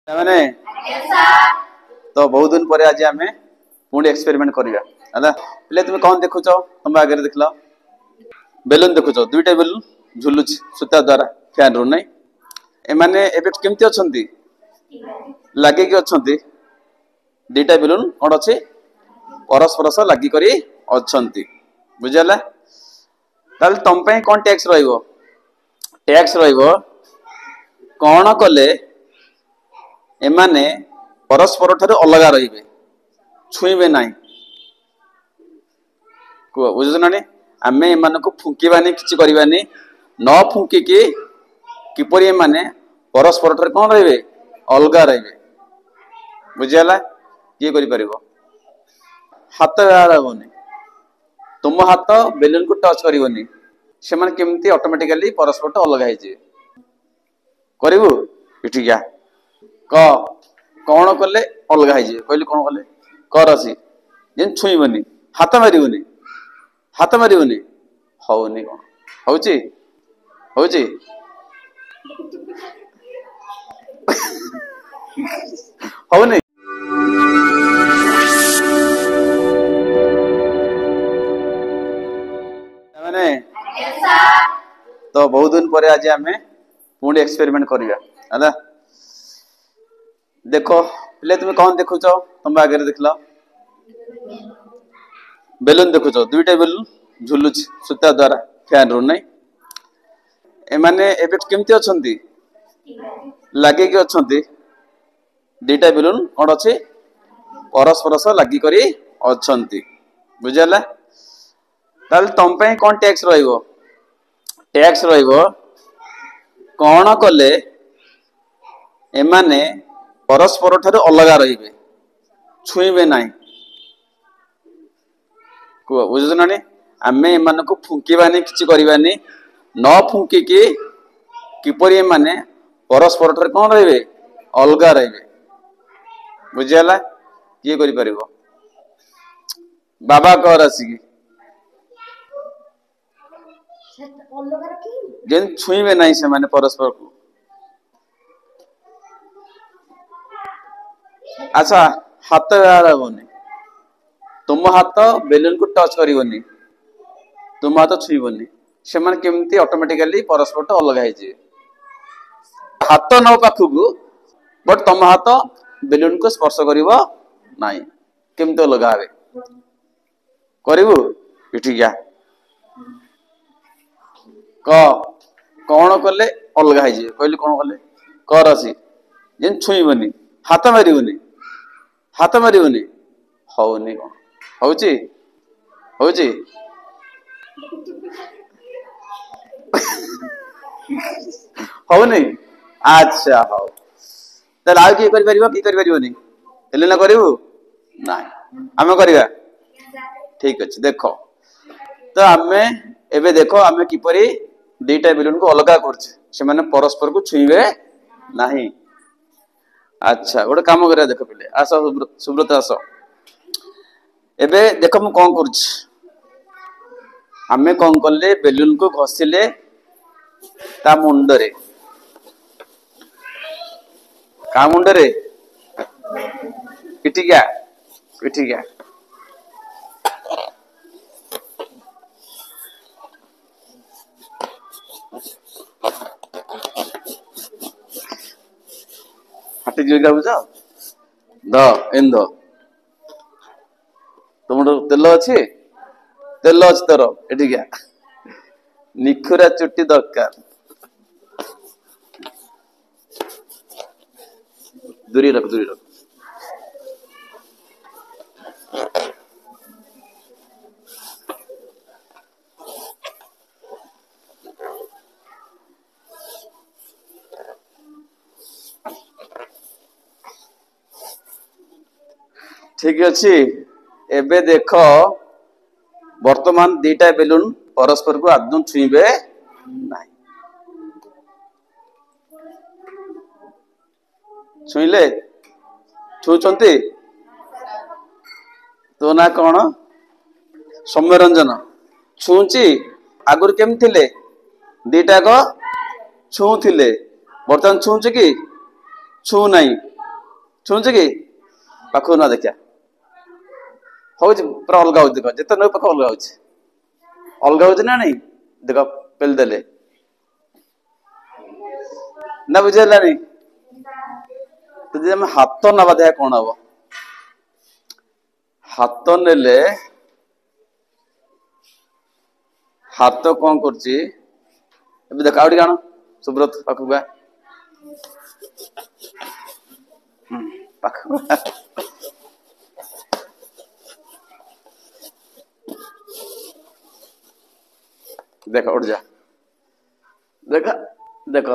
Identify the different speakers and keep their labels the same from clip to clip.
Speaker 1: मैंने तो बहुत दिन पर आज आम पुणी एक्सपेरिमेंट करवा पे तुम कौन देखुच तुम आगे देख लो बेलून देखुच दुईटा बेलून झुलू सूता द्वारा फैन रू नहीं एमाने केमती अच्छा लगे अच्छा दीटा बेलून कौन अच्छे परस्पर सह लगिक अच्छा बुझेगा तुम कौन टैक्स टैक्स कौन कले एमाने परस्पर ठारे अलग रे छुईबे ना कह बुझुच ना आम एम फुंकवानी कि करवानी न फुंकिकी किपर एमाने परस्पर ठारे कौन रे अलग रे बुझीगला किए कर हाथ व्यवहार हेनी तुम हाथ बेलून को टच करनी से केमती ऑटोमेटिकली परस्पर अलग हो करू इठिया क कौन कले अलग हो कहली कौन कले कर सी जे छुईबनी हाथ मारनी हौनी कौन हौची हौची हौनी मैंने तो बहुत दिन पर आज आम पुणी एक्सपेरिमेंट करवा देखो पे तुम कौन देखुच तुम आगे देख लो बेलून देखुच दुईटा बेलून झुलू सूता द्वारा फैन रू नहीं एमाने केमती अच्छा लगे अच्छा दीटा बेलून कौन अच्छे परस्पर सह लगिक अच्छा बुझेगा तुम कौन टैक्स टैक्स कौन कले एमाने परस्पर ठारे अलग रे छुईबे ना कह बुझुच ना आम एम फुंकवानी कि करवानी न फुंकिकी किपर एमाने परस्पर ठारे कौन रे अलग रे बुझीगला किए कर बाबा कर आसिकी जे छुईबे ना से माने परस्पर को अच्छा हाथ व्यवहार हेनी तुम हाथ बेलून को टच करनी तुम हाथ छुईबनी से केमती ऑटोमेटिकली परस्पर अलग हो हाथ न पाखक बट तुम हाथ बेलून को स्पर्श कर केमती अलग हे करू इठिया क कौन कले अलग हो कहली कौन कले कर सी जे छुईबनी हाथ मारनी हौनी कौन हौची हौची हौनी अच्छा हौ ताले आउ किए कर ना करू ना आम करवा ठीक अच्छे देख तो आम एबे देखो आम किपर दीटा बेलून को अलग कर परस्पर को छुईबे नहीं अच्छा गोटे कम कर देख पे आस सुब्रत आस एबे देख मु कौन कर आमे कौन कले बेलून को घसिले ता मुंडरे का मुंडरे पिटिका पिटिका हाटी जो बुझ द एन द तुम तेल अच्छी तेल अच्छी तोर एटिका निखुरा चुट्टी दरकार दूरी रख ठीक अच्छी एबे देख वर्तमान दीटा बेलून परस्पर को आदम छुईबे ना छुईले छुचंती तो ना कौन सौम्यरंजन छुची आगुर केम थिले दीटा को छुले बर्तमान छुचे कि छू नहीं छुचे कि पाख ना देखा हूँ पूरा अलग हो देख जिते नो पाख अलग हो ना नहीं देख पेल देले ना बुझेलानी तो जे हम हाथ नवा देखा कौन हम हाथ नेले हाथ कौन कर देख आउट काण सुब्रत पाखक पाखक देख उठ जा देख देख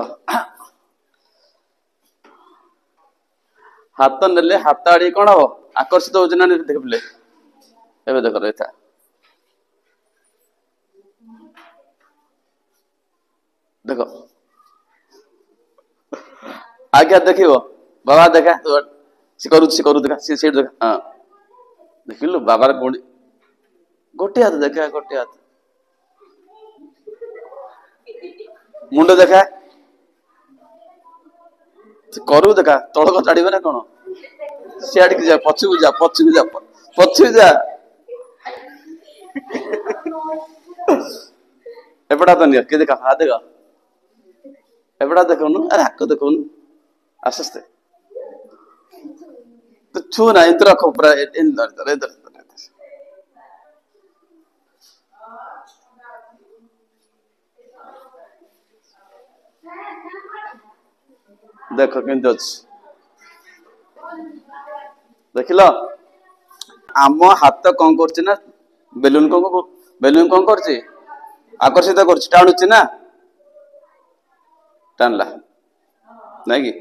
Speaker 1: हाथ नेले हाथ आड़ी कौन हम आकर्षित हो देख पे ए देख रही देख आज्ञा देख बाबा देखा सी करू देखा सी देखा हाँ देखिलु बाबार गोटी गोटे हाथ देखा गोटे हाथ मुंड देखा करू देखा तड़क चढ़े ना कौन सियाड़ जा पछू जा पछू जा पछू जा एपटा तो नहीं के देखा हाथ देखा एपटा देखनु अरे हाक देखनु आस्ते आस्ते तो छू ना इंद्र खोपरा इधर इधर देख केमती अच्छी देखिल आम हाथ कौन कर बेलून कौन कर आकर्षित कर टाणुची ना टाणला नहीं कि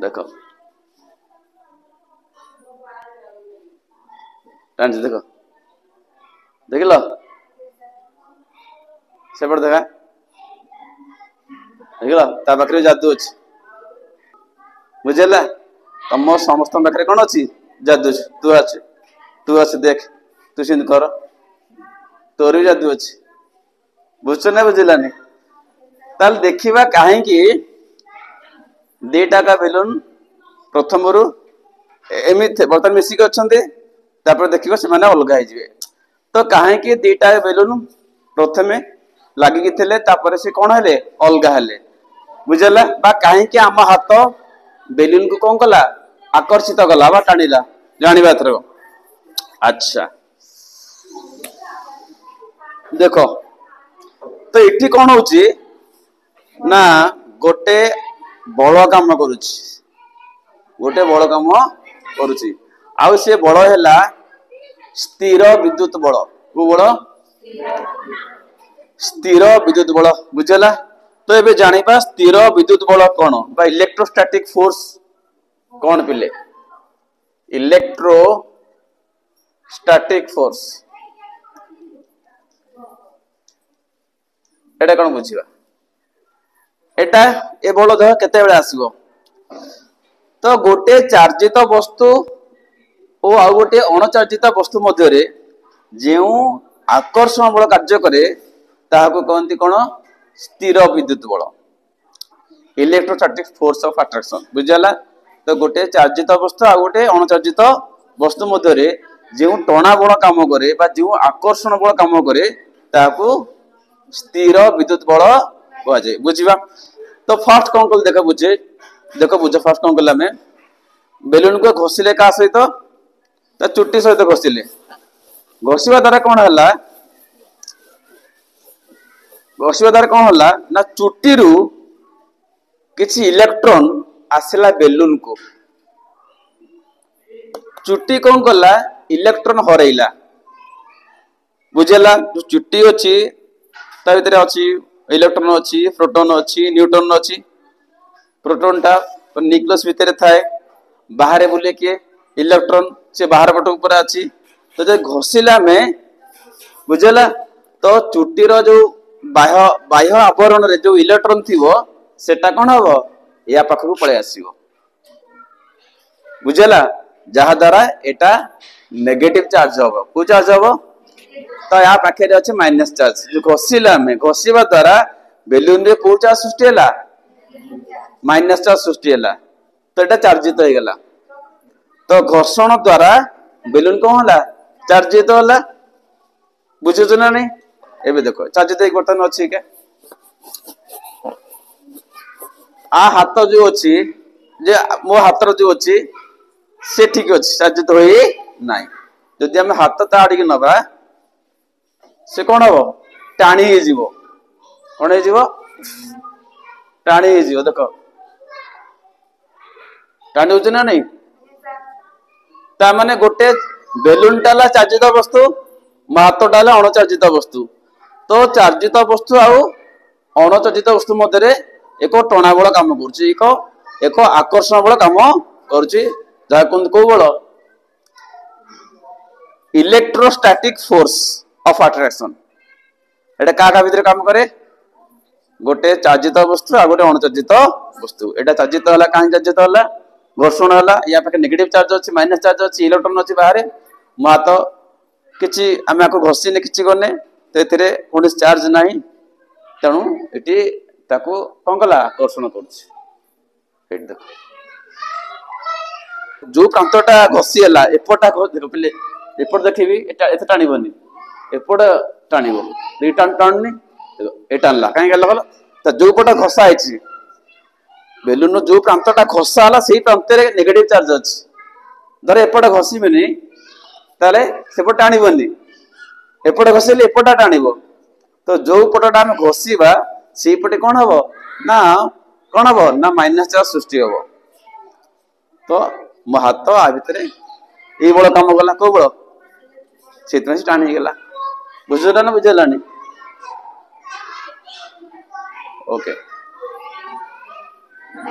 Speaker 1: देख टाणी देख देखिल सेपट देखा देखिल ता पाखे जादू अच्छी बुझेला तुम समस्त पाखे कौन अच्छी जादू तू अच्छे देख तू सिंध कर तोर भी जादू अच्छी बुझ ना बुझेलानी ताल देखा कहीं दीटा का बेलून प्रथम रू एमती बर्तमान मिसिक अच्छा देखिए से अलग हो तो कहीं दीटा बेलून प्रथमे लगिकी थे से कौन है अलग है बुझेला कहीं आम हाथ बेलून को कौन कला आकर्षित कला टाणिला जाना एथर अच्छा देख तो ये कौन हो ना गोटे बड़ काम करुच्ची गोटे बड़ काम करुच्ची आउ से बड़ है स्थिर विद्युत बल को बल स्थिर विद्युत बल बुझेला तो ये जानिबा स्थिर विद्युत बल कौन बा इलेक्ट्रोस्टैटिक फोर्स कौन पिले इलेक्ट्रोस्टैटिक फोर्स एटा कौन बुझा एटा ए बल देह केते बेले आसीबो तो गोटे चार्जित वस्तु और आ गोटे अणचार्जित वस्तु मध्य रे जो आकर्षण बल कार्य करे ताहाको कहंती कोन स्थिर विद्युत बल इलेक्ट्रोस्टैटिक फोर्स ऑफ अट्रैक्शन बुझला तो गोटे चार्जित वस्तु आ गोटे अणचार्जित वस्तु मध्य रे जो टणा बल काम करे बा जो आकर्षण बल काम करे ताहाको स्थिर विद्युत बल कह जाए बुझा तो फर्स्ट कौन कल देख बुझे देख बुझ फर्स्ट कौन कल आम बेलून को घोषिले क्या सहित तो चुट्टी सहित घोषिले घोषिबा द्वारा कौन है घोषिबा द्वारा कौन है ना चुट्टी रु किसी इलेक्ट्रॉन आसला बेलून को चुट्टी कौन कला इलेक्ट्रॉन हरैला बुझेला जो चुट्टी अच्छी ता भीतर अच्छी इलेक्ट्रॉन अच्छी प्रोटॉन अच्छी न्यूट्रॉन अच्छी प्रोटॉन टा न्यूक्लियस भीतर थाए बाहर बुले किए इलेक्ट्रॉन से बाहर पट ऊपर अच्छी तो जब घोषिला में बुझेला तो चुट्टीर जो बाह्य बाह्य आवरण रे जो इलेक्ट्रॉन थीवो सेटा कौन हम या पाखक पलि आसो बुझेला जहा द्वारा एटा नेगेटिव चार्ज हम को चार्ज हम तो या पाखे अच्छे माइनस चार्ज जो घोषिला में घोषिबा द्वारा बेलून रे को चार्ज सृष्टि हैला माइनस चार्ज सृष्टि हैला तो एटा चार्जित हो गला तो घर्षण द्वारा बेलून कौन होला चार्जित होला बुझुछ ना नहीं एबे देखो चार्जित एक बर्तन अछि के आ हाथ जो अछि जे मो हाथ जो अछि से ठीक अछि चार्जित होई नाही जदि हम हाथ ताड़ी के नबा से कौन हो टाणी हे जीवो कौन हे जीवो टाणी हे जीवो देखो टाणी होछ ना नहीं ता माने गोटे बेलून टाला चार्जित वस्तु हाथ टाला अणुचार्जित वस्तु तो चार्जित वस्तु आउ अणुचार्जित वस्तु मध्य एक टणा बल काम करुछि एक आकर्षण बल काम करुछि जहा को बल इलेक्ट्रोस्टैटिक फोर्स ऑफ अट्रैक्शन एटा का भीतर काम करे गोटे चार्जित वस्तु आ गोटे अणुचार्जित वस्तु एटा चार्जित होला काहे चार्जित होला घर्षण होला या पाखे नेगेटिव चार्ज अछि माइनस चार्ज अछि इलेक्ट्रॉन अछि बाहर मा तो किछि आमे को घर्षिने किछि गने तो एथिरे कोन चार्ज नाही तणु एटी ताको कोन कला घर्षण करछि एट देखो जो प्रांतटा घसी हला एपटा देखो पले एपट देखिबी एटा एते टाणीबनी एपट टाणीबो दि टाणनी देखो ए टाणला काहे गेला बोल त जो पटा घसा आइछि बेलून जो प्रांतटा घसा हला सेही प्रांतरे नेगेटिव चार्ज अछि धर एपट घसीबेनी ताले सेपट टाणीबनी एपट घसेले एपटा टाणीबो तो जो पटटा हम घसीबा सेही पटे कोन हबो ना माइनस चार्ज सृष्टि हबो तो मो हाथ आ भितरे ए बळ काम गला को बळ सेतमे से टाणी गेला बुझला ना बुझलानी ओके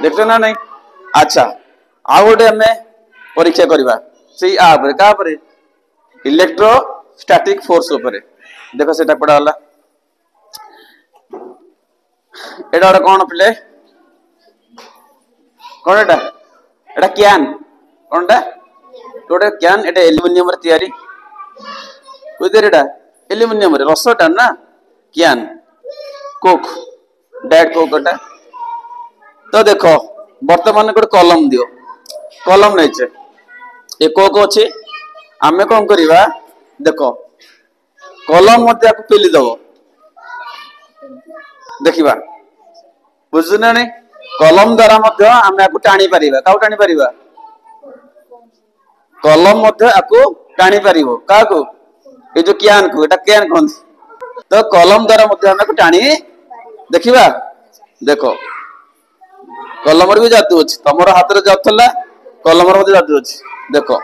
Speaker 1: देखो ना नहीं अच्छा आ गोटे हमें परीक्षा करबा सेही आ परे का परे इलेक्ट्रोस्टैटिक फोर्स ऊपर देखो सेटा पड़ा होला एडा और कौन प्ले कौन एटा क्यान कौनटा गोटे क्यान एटा एल्युमिनियम रे तयारी कोइदेर एटा एल्युमिनियम रे रसटा ना क्यान कोक डायरेक्ट कोक एटा तो देखो वर्तमान गोटे कलम दियो कलम नहीं छे ए कोक अछि आमे कोन करिवा देखो कलम मते आपको पेली दबो देखिबा बुझुना नहीं कलम द्वारा मध्य आमे आपको टाणी परिबा काउ टाणी परिबा कलम मध्य आपको टाणी परिबो काको ए जो क्यान को एटा क्यान कोन तो कलम द्वारा मध्य आमे को टाणी देखिबा देखो कलम रे भी जादू अछि तमरो हाथ रे जाथला कलम रे मध्य जादू अछि देखो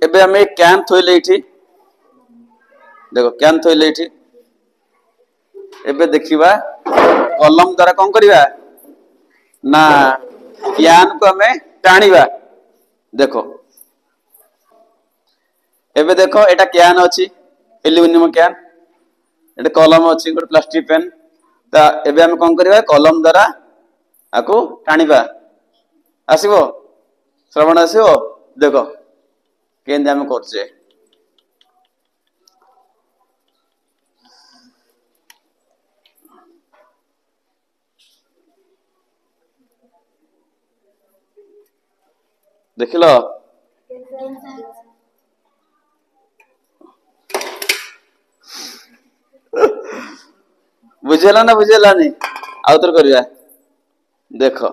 Speaker 1: एबे हमें क्यान थोइले इठी देखो क्यान थोइले इठी एबे देखिबा कलम द्वारा कोन करिबा ना क्यान को हमें टाणीबा देखो एबे देखो एटा क्यान अछि एल्युमिनियम क्यान एटा कलम अछि गोटे प्लास्टिक पेन ता एबे हम कोन करिबा कलम द्वारा आको टाणीबा आसीबो श्रवण आसीबो देखो केंदे हम करछे देखिलो बुझेला ना बुझेला नहीं आउतर करिया देखो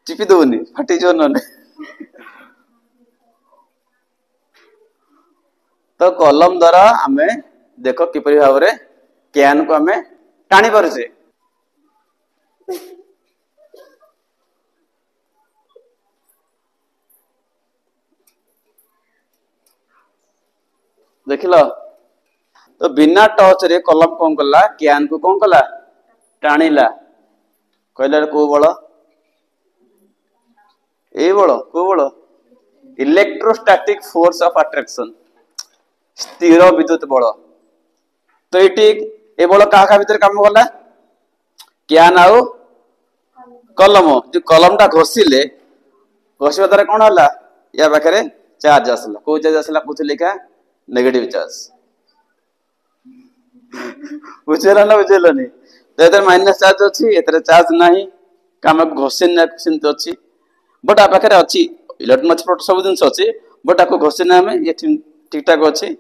Speaker 1: चिपी दोनी फाटी जो न तो कलम द्वारा आमे देखो किपरि भाव रे क्यान को आमे टाणी परछे देखिलो तो बिना टच रे कलम कोन कला क्यान को कोन कला टाणीला कहला को बळ ए बळ को बळ इलेक्ट्रोस्टैटिक फोर्स ऑफ अट्रैक्शन स्थिर विद्युत बल तो ये ए बल क्या भीतर काम कला क्यान आउ कलम जो कलम टा घोषिले घोषिबा द्वारा कौन हला या पाखरे चार्ज आसला को चार्ज आसला कुछ लिखा नेगेटिव चार्ज बुझेला ना बुझेलानी तो एतर माइनस चार्ज अछि एतर चार्ज नाही काम घोषिन ना कुछ अछि बट आ पाखे अच्छी इलेक्ट्रोमैग्नेटिक प्रोडक्ट सब जिन अच्छी बट आपको घोषिना आम ये ठीक ठाक अच्छी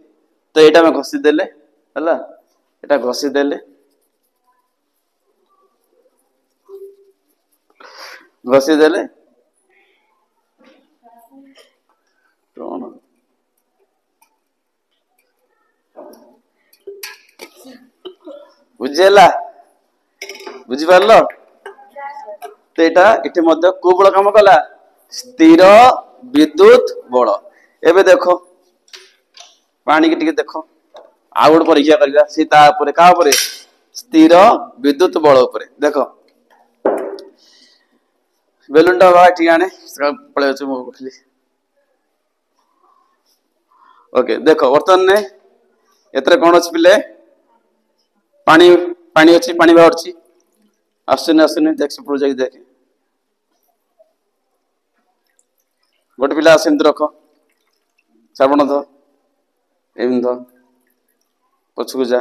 Speaker 1: तो यहाँ आम घोषिदेले है এটা ঘষিদেলে ঘষিদেলে କଣ ବୁଝିହେଲା ବୁଝିପାରିଲ तो एटा इटे मध्य को बल काम कला स्थिर विद्युत बल एबे देखो पानी की टिके देखो आ गोटे परीक्षा करबा से ता ऊपर का ऊपर स्थिर विद्युत बल ऊपर देखो बेलून टा बा ठीक आने पळे अछि मो उठली ओके देखो वर्तमान ने एतरे कोन अछि पिले पानी पानी अछि पानी बाहर अछि आसुने देख से प्रोजेक्ट देख गोटे पिला सेमती रख श्रावण ध एम ध पछकु जा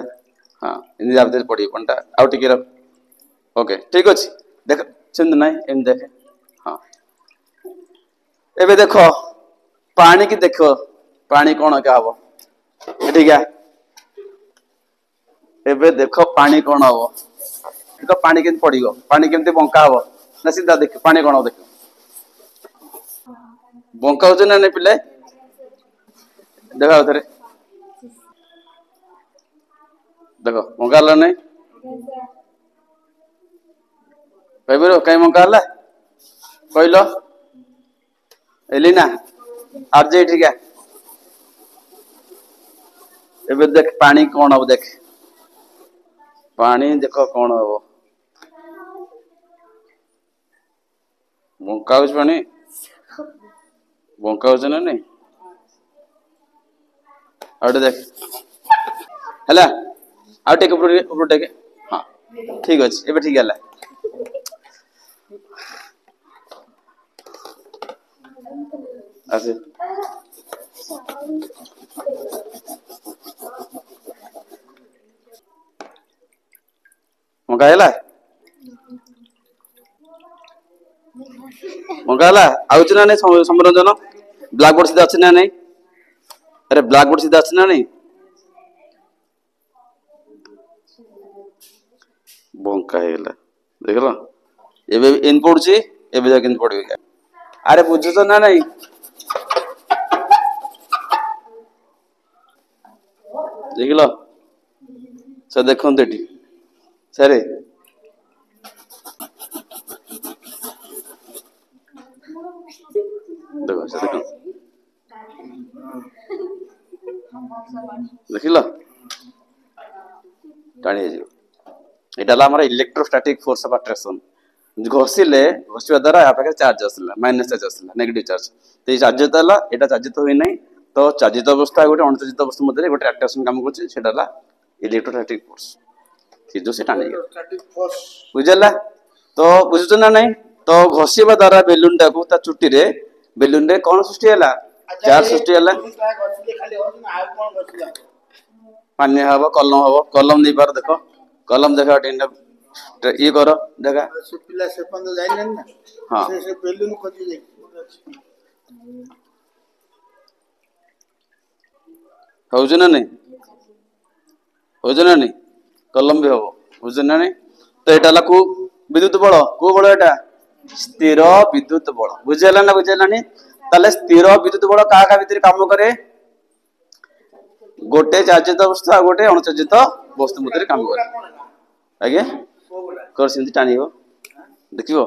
Speaker 1: हाँ इन जाबते पड़ी पंटा आउ टिके रख ओके ठीक अछि देख सेमती नाही एम देख हाँ एबे देखो पानी की देखो पानी कोन का हबो ठीक है एबे देखो पानी कोन हबो तो पानी केमती पड़िगो पानी केमती बंका हबो ना सीधा देख पानी कोन देख बंका हो ना नहीं पिले देखा उधरे देखो बंका ला नहीं कहबिरो कई बंका हला कहलो एलिना आरजे ठीक है एबे देख पानी कोन हबो देख पानी देखो कोन हबो बंका हो पानी बंका हो ना नहीं आउटे देख हला आउटे ऊपर टेके हाँ ठीक अछि एबे ठीक हला आसे बंका हला मंगाला आउच ना नहीं समरंजन ब्लैक बोर्ड सीधा अछि ना नहीं अरे ब्लैक बोर्ड सीधा अछि ना नहीं बंका हेला देखलो एबे इन पड़ुची एबे जाके इन पड़बे का अरे बुझु तो ना नहीं देखलो से देखन देटी सरे देखो से देखो देखिलो टाणी जे एटा ला हमर इलेक्ट्रोस्टैटिक फोर्स ऑफ अट्रैक्शन घोषिले घोषिवा द्वारा या पाखे चार्ज आसला माइनस चार्ज आसला नेगेटिव चार्ज तो ये चार्ज तला एटा चार्ज तो होई नै तो चार्जित अवस्था गोटे अणचार्जित अवस्था मध्ये गोटे अट्रैक्शन काम करछि सेटा ला इलेक्ट्रोस्टैटिक फोर्स से जो से टाणी बुझला तो बुझु ना नहीं तो घोषिवा द्वारा बेलून टा को ता चुट्टी रे बेलून रे कोन सृष्टि हला चार्ज सृष्टि हला पानी हबो कलम नहीं पार देखो कलम देखा ये करो देखा
Speaker 2: से पिला से पंद जाइले ना
Speaker 1: हां
Speaker 2: से बेलून खोजी जाई
Speaker 1: होज ना नहीं कलम भी हबो होज ना नहीं तो एटा ला को विद्युत बल एटा स्थिर विद्युत बल बुझेला ना बुझेलानी ताले स्थिर विद्युत बल का भीतर काम करे गोटे चार्जित अवस्था गोटे अणचार्जित वस्तु मध्य काम करे आगे कर सिंधी टाणी हो देखियो